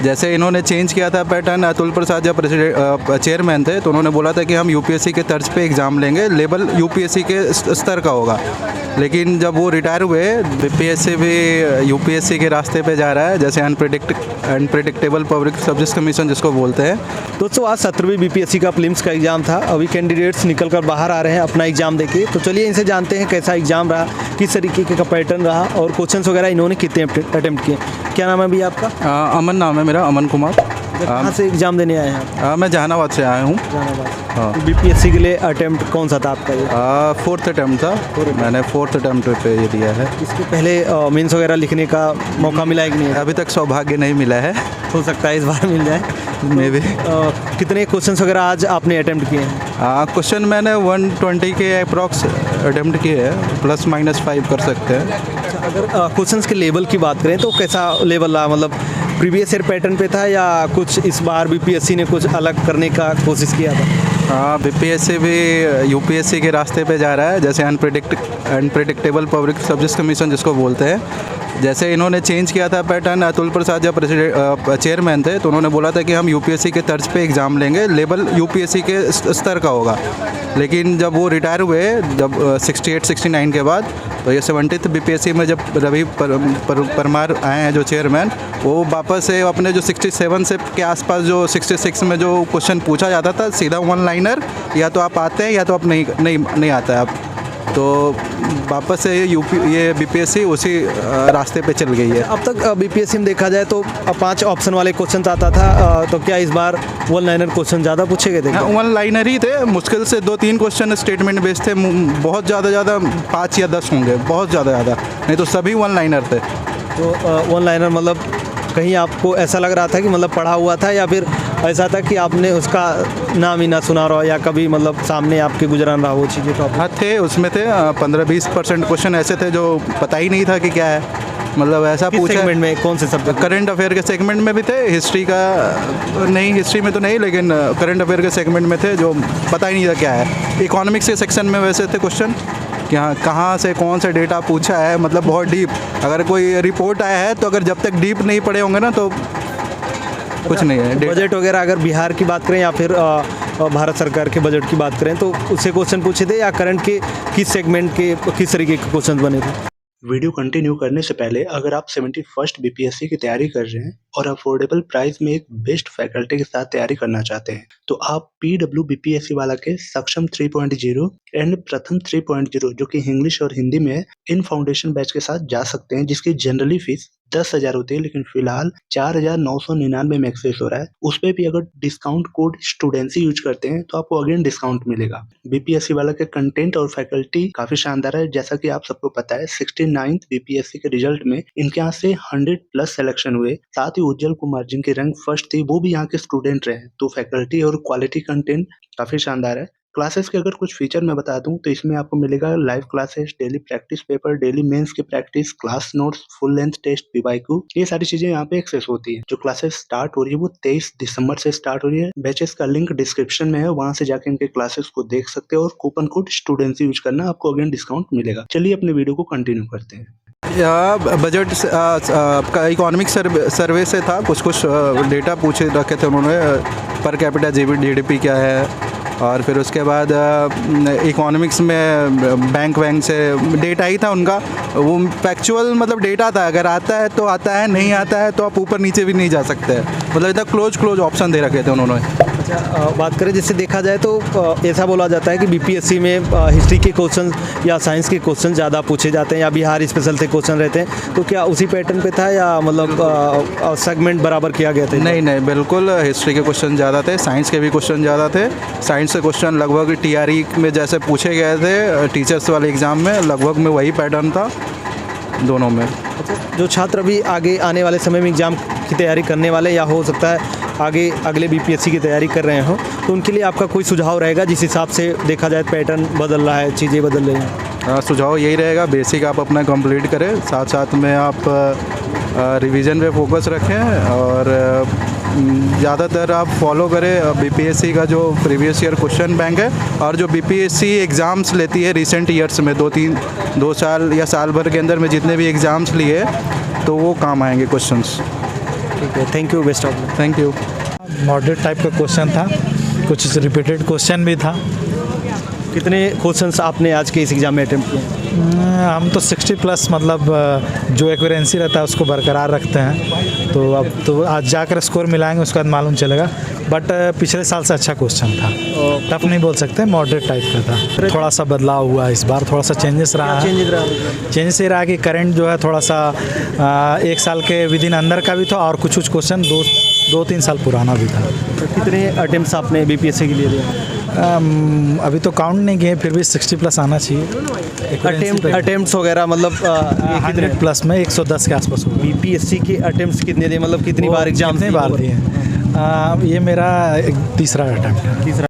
जैसे इन्होंने चेंज किया था पैटर्न, अतुल प्रसाद जब चेयरमैन थे तो उन्होंने बोला था कि हम यूपीएससी के तर्ज पे एग्ज़ाम लेंगे, लेवल यूपीएससी के स्तर का होगा। लेकिन जब वो रिटायर हुए, बीपीएससी भी यूपीएससी के रास्ते पे जा रहा है, जैसे अनप्रेडिक्टेबल पब्लिक सर्विस कमीशन जिसको बोलते हैं। दोस्तों आज 17वीं बीपीएससी का प्रीलिम्स का एग्ज़ाम था। अभी कैंडिडेट्स निकल कर बाहर आ रहे हैं अपना एग्ज़ाम देके। तो चलिए इनसे जानते हैं कैसा एग्ज़ाम रहा, किस तरीके का पैटर्न रहा और क्वेश्चंस वगैरह इन्होंने कितने अटेम्प्ट किए। क्या नाम है अभी आपका? अमन नाम है मेरा, अमन कुमार। कहाँ से एग्ज़ाम देने आए हैं आप? मैं जहानाबाद से आया हूँ। हाँ। बीपीएससी के लिए अटेम्प्ट कौन सा था आपका ये? 4th अटेम्प्ट था, मैंने 4th अटेम्प्ट पे ये दिया है। इसके पहले मेंस वगैरह लिखने का मौका मिला है कि नहीं? अभी तक सौभाग्य नहीं मिला है, हो सकता है इस बार मिल जाए मे भी। कितने क्वेश्चंस वगैरह आज आपने अटेम्प्ट किए हैं? क्वेश्चन मैंने 120 के अप्रॉक्स अटेम्प्ट किए हैं, ±5 कर सकते हैं। अगर क्वेश्चंस के लेवल की बात करें तो कैसा लेवल रहा, मतलब प्रीवियस ईयर पैटर्न पे था या कुछ इस बार बीपीएससी ने कुछ अलग करने का कोशिश किया था? हाँ, बीपीएससी भी यूपीएससी के रास्ते पे जा रहा है, जैसे अनप्रेडिक्टेबल पब्लिक सर्विस कमीशन जिसको बोलते हैं। जैसे इन्होंने चेंज किया था पैटर्न, अतुल प्रसाद जब चेयरमैन थे तो उन्होंने बोला था कि हम यूपीएससी के तर्ज पे एग्ज़ाम लेंगे, लेवल यूपीएससी के स्तर का होगा। लेकिन जब वो रिटायर हुए, जब 68-69 के बाद, तो ये 70th बीपीएससी में जब रवि परमार आए हैं जो चेयरमैन, वो वापस से अपने जो 67 से के आसपास जो 66 में जो क्वेश्चन पूछा जाता था सीधा 1 लाइनर, या तो आप आते हैं या तो आप नहीं आता है आप, तो वापस से ये बीपीएससी उसी रास्ते पे चल गई है। अब तक बीपीएससी में देखा जाए तो 5 ऑप्शन वाले क्वेश्चन आता था, तो क्या इस बार 1 लाइनर क्वेश्चन ज़्यादा पूछे गए थे? 1 लाइनर ही थे, मुश्किल से 2-3 क्वेश्चन स्टेटमेंट बेस्ड थे, बहुत ज़्यादा 5 या 10 होंगे, बहुत ज़्यादा, नहीं तो सभी 1 लाइनर थे। तो 1 लाइनर मतलब कहीं आपको ऐसा लग रहा था कि मतलब पढ़ा हुआ था, या फिर ऐसा था कि आपने उसका नाम ही ना सुना रहा या कभी मतलब सामने आपके गुजरान रहा वो चीज़ें? तो हाँ थे, उसमें थे 15-20% क्वेश्चन ऐसे थे जो पता ही नहीं था कि क्या है, मतलब ऐसा पूछा। सेगमेंट में कौन से सब्जेक्ट? करंट अफेयर के सेगमेंट में भी थे, हिस्ट्री का नहीं, हिस्ट्री में तो नहीं, लेकिन करंट अफेयर के सेगमेंट में थे जो पता ही नहीं था क्या है। इकोनॉमिक्स के सेक्शन में वैसे थे क्वेश्चन कि हाँ कहाँ से कौन सा डेटा पूछा है, मतलब बहुत डीप। अगर कोई रिपोर्ट आया है तो अगर जब तक डीप नहीं पढ़े होंगे ना तो कुछ नहीं है। बजट वगैरह अगर बिहार की बात करें या फिर भारत सरकार के बजट की बात करें तो उससे क्वेश्चन पूछे थे, या करंट के किस सेगमेंट के किस तरीके के क्वेश्चन बने थे? वीडियो कंटिन्यू करने से पहले अगर आप 71st बीपीएससी की तैयारी कर रहे हैं और अफोर्डेबल प्राइस में एक बेस्ट फैकल्टी के साथ तैयारी करना चाहते हैं तो आप पीडब्ल्यू बीपीएससी वाला के सक्षम 3.0 एंड प्रथम 3.0 जो कि इंग्लिश और हिंदी में है, इन फाउंडेशन बैच के साथ जा सकते हैं, जिसकी जनरली फीस 10,000 होती है, लेकिन फिलहाल 4,999 में एक्सेस हो रहा है। उस पर भी अगर डिस्काउंट कोड स्टूडेंसी यूज करते हैं तो आपको अगेन डिस्काउंट मिलेगा। बीपीएससी वाला के कंटेंट और फैकल्टी काफी शानदार है। जैसा कि आप सबको पता है 69th बीपीएससी के रिजल्ट में इनके यहाँ से 100+ सिलेक्शन हुए, साथ ही उज्जवल कुमार जिनकी रैंक फर्स्ट थी वो भी यहाँ के स्टूडेंट रहे। तो फैकल्टी और क्वालिटी कंटेंट काफी शानदार है। क्लासेस के अगर कुछ फीचर मैं बता दूं तो इसमें आपको मिलेगा live classes, daily practice paper, daily mains की प्रैक्टिस, class notes, full length test, PYQ, ये सारी चीजें यहाँ पे एक्सेस होती है। जो क्लासेस स्टार्ट हो रही है वो 23 दिसंबर से स्टार्ट हो रही है। बैचेस का लिंक डिस्क्रिप्शन में है, वहां से जाके इनके क्लासेस को देख सकते हो और कूपन कोड स्टूडेंसी यूज करना, आपको अगेन डिस्काउंट मिलेगा। चलिए अपने वीडियो को कंटिन्यू करते हैं। बजट का इकोनॉमिक सर्वे से था, कुछ डेटा पूछे रखे थे उन्होंने, पर कैपिटा जीडीपी क्या है, और फिर उसके बाद इकोनॉमिक्स में बैंक से डेटा ही था उनका, वो फैक्चुअल मतलब डेटा था, अगर आता है तो आता है, नहीं आता है तो आप ऊपर नीचे भी नहीं जा सकते, मतलब इतना क्लोज ऑप्शन दे रखे थे उन्होंने। अच्छा, बात करें जिससे देखा जाए तो ऐसा बोला जाता है कि बीपीएससी में हिस्ट्री के क्वेश्चन या साइंस के क्वेश्चन ज़्यादा पूछे जाते हैं या बिहार स्पेशल से क्वेश्चन रहते हैं, तो क्या उसी पैटर्न पे था या मतलब सेगमेंट बराबर किया गया था? नहीं, बिल्कुल हिस्ट्री के क्वेश्चन ज़्यादा थे, साइंस के भी क्वेश्चन ज़्यादा थे। साइंस के क्वेश्चन लगभग टीआरई में जैसे पूछे गए थे टीचर्स वाले एग्ज़ाम में, लगभग में वही पैटर्न था दोनों में। अच्छा, जो छात्र अभी आगे आने वाले समय में एग्ज़ाम की तैयारी करने वाले या हो सकता है आगे अगले बीपीएससी की तैयारी कर रहे हो, तो उनके लिए आपका कोई सुझाव रहेगा जिस हिसाब से देखा जाए पैटर्न बदल रहा है, चीज़ें बदल रही हैं? सुझाव यही रहेगा, बेसिक आप अपना कंप्लीट करें, साथ साथ में आप रिवीजन पे फोकस रखें और ज़्यादातर आप फॉलो करें बीपीएससी का जो प्रीवियस ईयर क्वेश्चन बैंक है, और जो बीपीएससी एग्ज़ाम्स लेती है रिसेंट ईयर्स में 2 साल या साल भर के अंदर में जितने भी एग्ज़ाम्स लिए तो वो काम आएंगे क्वेश्चंस। ठीक है, thank you, best of luck. Thank you. Moderate type का क्वेश्चन था, कुछ रिपीटेड क्वेश्चन भी था। कितने क्वेश्चंस आपने आज के इस एग्जाम में अटेम्प्ट किए? हम तो 60+ मतलब जो एक्यूरेंसी रहता है उसको बरकरार रखते हैं। तो अब तो आज जाकर स्कोर मिलाएंगे, उसके बाद मालूम चलेगा। बट पिछले साल से अच्छा क्वेश्चन था, टफ नहीं बोल सकते, मॉडरेट टाइप का था। थोड़ा सा बदलाव हुआ इस बार, थोड़ा सा चेंजेस रहा है। चेंजेस ये रहा कि करंट जो है थोड़ा सा 1 साल के विद इन अंदर का भी था, और कुछ क्वेश्चन 2-3 साल पुराना भी था। कितने अटेम्प्ट्स आपने बीपीएससी के लिए दिए? अभी तो काउंट नहीं किए, फिर भी 60+ आना चाहिए। अटेम्प्ट्स वगैरह मतलब ये कितने 100+ में 110 के आसपास होगा। बीपीएससी के अटेम्प्ट्स कितने दिए, मतलब कितनी बार एग्जाम कितनी बार दिए? ये मेरा तीसरा अटेम्प्ट है। तीसरा